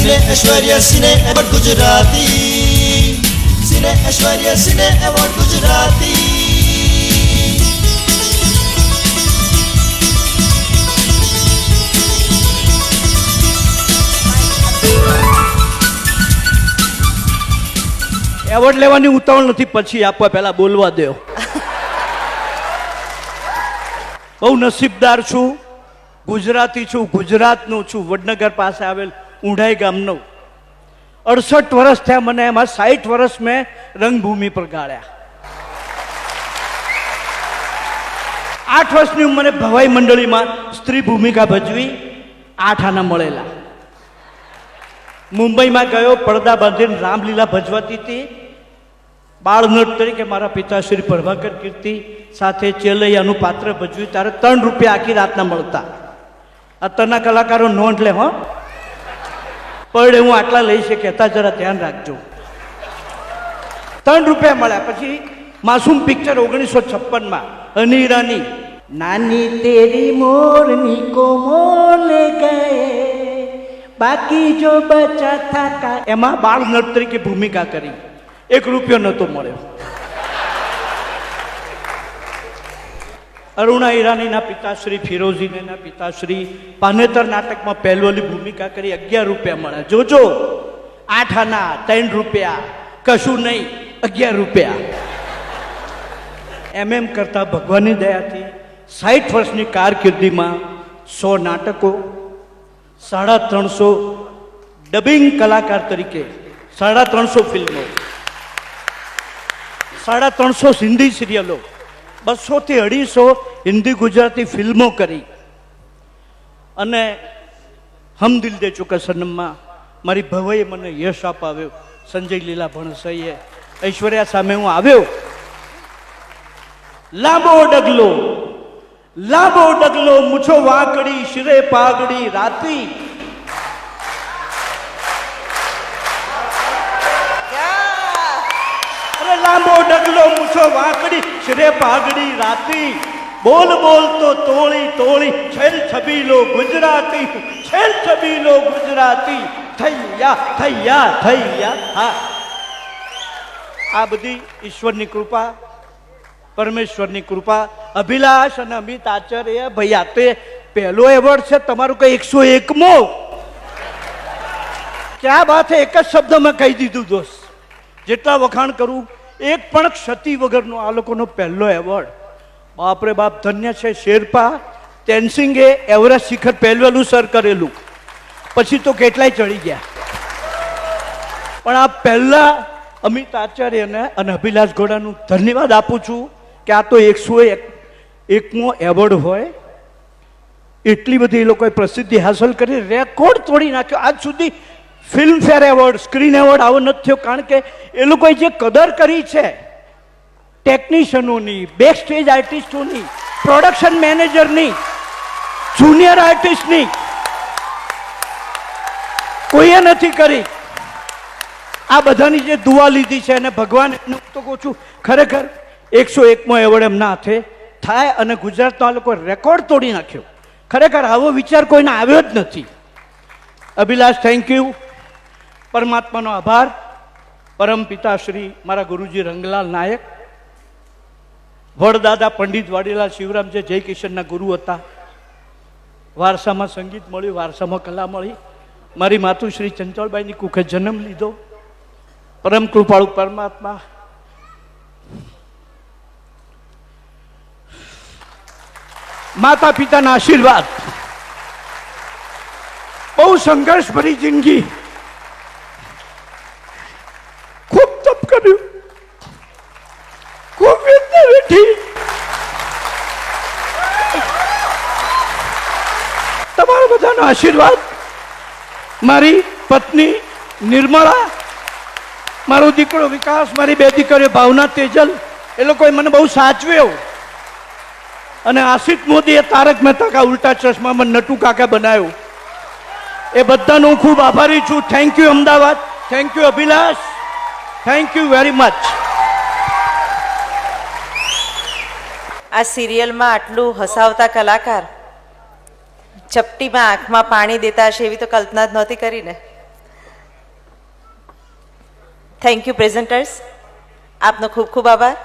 સિને ઐશ્વર્ય સિને award Gujarati, સિને ઐશ્વર્ય સિને award Gujarati. Award લેવાની ઉતાવળ નથી, પછી આપવા પહેલા બોલવા દો. બહુ નસીબદાર છું, ગુજરાતી છું, ગુજરાતનો છું, વડનગર પાસે આવેલ ઊંઢાઈ ગામનો. 68 વર્ષ થયા મને, એમાં 60 વર્ષ મેં રંગભૂમિ પર ગાળ્યા. 8 વર્ષની ઉંમરે ભવાઈ મંડળીમાં સ્ત્રી ભૂમિકા ભજવી, 8 આના મળેલા. મુંબઈમાં ગયો, પડદા બાંધીને રામલીલા ભજવાતી હતી. બાળનટ તરીકે મારા પિતાશ્રી પ્રભાકર કીર્તિ સાથે ચેલૈયાનું પાત્ર ભજવ્યું, ત્યારે 3 રૂપિયા આખી રાતના મળતા. અત્યારના કલાકારો નોંધ લે હો, પણ હું આટલા લઈ છે કહેતા જરા ધ્યાન રાખજો. 3 રૂપિયા મળ્યા. પછી માસૂમ પિક્ચર 1956માં અનીરાની નાની તેરી મોરની કો મોલે ગયે બાકી જો બચા થા, એમાં બાળ નટ તરીકે ભૂમિકા કરી. 1 રૂપિયો નહોતો મળ્યો. અરુણા ઈરાનીના પિતાશ્રી ફિરોઝીના પિતાશ્રી પાનેતર નાટકમાં પહેલવલી ભૂમિકા કરી, 11 રૂપિયા મળ્યા. જોજો, 8 આના 3 રૂપિયા, કશું નહીં, 11 રૂપિયા. એમ કરતા ભગવાનની દયાથી 60 વર્ષની કારકિર્દીમાં 100 નાટકો, 350 ડબિંગ કલાકાર તરીકે, 350 ફિલ્મો, 350 હિન્દી સિરિયલો, 200 થી 250 હિન્દી ગુજરાતી ફિલ્મો કરી. અને હમ દિલ દે ચુકા સનમમાં મારી ભવાઈએ મને યશ અપાવ્યો. સંજય લીલા ભણસઈએ, ઐશ્વર્યા સામે હું આવ્યો. લાંબો ડગલો મૂછો વાંકડી, શિરે પાઘડી રાતી. લાંબો ડગલો મૂછો વાંકડી, શિરે પાઘડી રાતી. બોલ બોલ તો તોળી તોળી, છેલ છબીલો ગુજરાતી, છેલ છબીલો ગુજરાતી. થૈયા. હા, આ બધી ઈશ્વરની કૃપા, પરમેશ્વરની કૃપા. અભિલાષ અને અમિત આચાર્ય ભાઈ, આ તો પહેલો એવોર્ડ છે તમારું, કઈ 101મો. ક્યાં વાત છે, એક જ શબ્દમાં કહી દીધું દોસ્ત. જેટલા વખાણ કરું, એક પણ ક્ષતિ વગરનો આ લોકોનો પહેલો એવોર્ડ. બાપરે બાપ, ધન્ય છે. શેરપા તેનસિંગે એવરેસ્ટ શિખર પહેલવેલું સર કરેલું, પછી તો કેટલાય ચડી ગયા. પણ આ પહેલા અમિત આચાર્યને અને અભિલાષ ઘોડાનું ધન્યવાદ આપું છું કે આ તો 101મો એવોર્ડ હોય. એટલી બધી એ લોકોએ પ્રસિદ્ધિ હાંસલ કરી, રેકોર્ડ તોડી નાખ્યો. આજ સુધી ફિલ્મફેર એવોર્ડ, સ્ક્રીન એવોર્ડ આવો નથી થયો. કારણ કે એ લોકોએ જે કદર કરી છે ટેકનિશિયનોની, બેક સ્ટેજ આર્ટિસ્ટોની, પ્રોડક્શન મેનેજરની, જુનિયર આર્ટિસ્ટની, કોઈએ નથી કરી. આ બધાની જે દુઆ લીધી છે, અને ભગવાન એનું તો કહું છું, ખરેખર 101મો એવોર્ડ એમના હાથે થાય. અને ગુજરાતનો આ લોકો રેકોર્ડ તોડી નાખ્યો. ખરેખર આવો વિચાર કોઈને આવ્યો જ નથી. Abhilash, thank you. પરમાત્માનો આભાર. પરમ પિતાશ્રી મારા ગુરુજી રંગલાલ નાયક, વડદાદા પંડિત વાડીલાલ શિવરામ જે જય કિશનના ગુરુ હતા. વારસામાં સંગીત મળ્યું, વારસામાં કલા મળી. મારી માતુશ્રી ચંચળબાઈની કુખે જન્મ લીધો. પરમ કૃપાળુ પરમાત્મા માતા પિતાના આશીર્વાદ. બહુ સંઘર્ષ ભરી જિંદગી, ખૂબ તપ કર્યું, ખૂબ વેદના વેઠી. તમારા બધાનો આશીર્વાદ, મારી પત્ની નિર્મળા, મારો દીકરો વિકાસ, મારી 2 દીકરીઓ ભાવના, તેજલ, એ લોકોએ મને બહુ સાચવ્યો. અને આશિષ મોદીએ તારક મહેતા કા ઉલ્ટા ચશ્મા મને નટુ કાકા બનાવ્યો. એ બધાનો હું ખૂબ આભારી છું. Thank you Ahmedabad, thank you Abhilash, thank you very much. આ સિરિયલમાં આટલું હસાવતા કલાકાર ચપટીમાં આંખમાં પાણી દેતા હશે એવી તો કલ્પના જ નહોતી કરીને. થેન્ક યુ પ્રેઝન્ટર્સ, આપનો ખૂબ ખૂબ આભાર.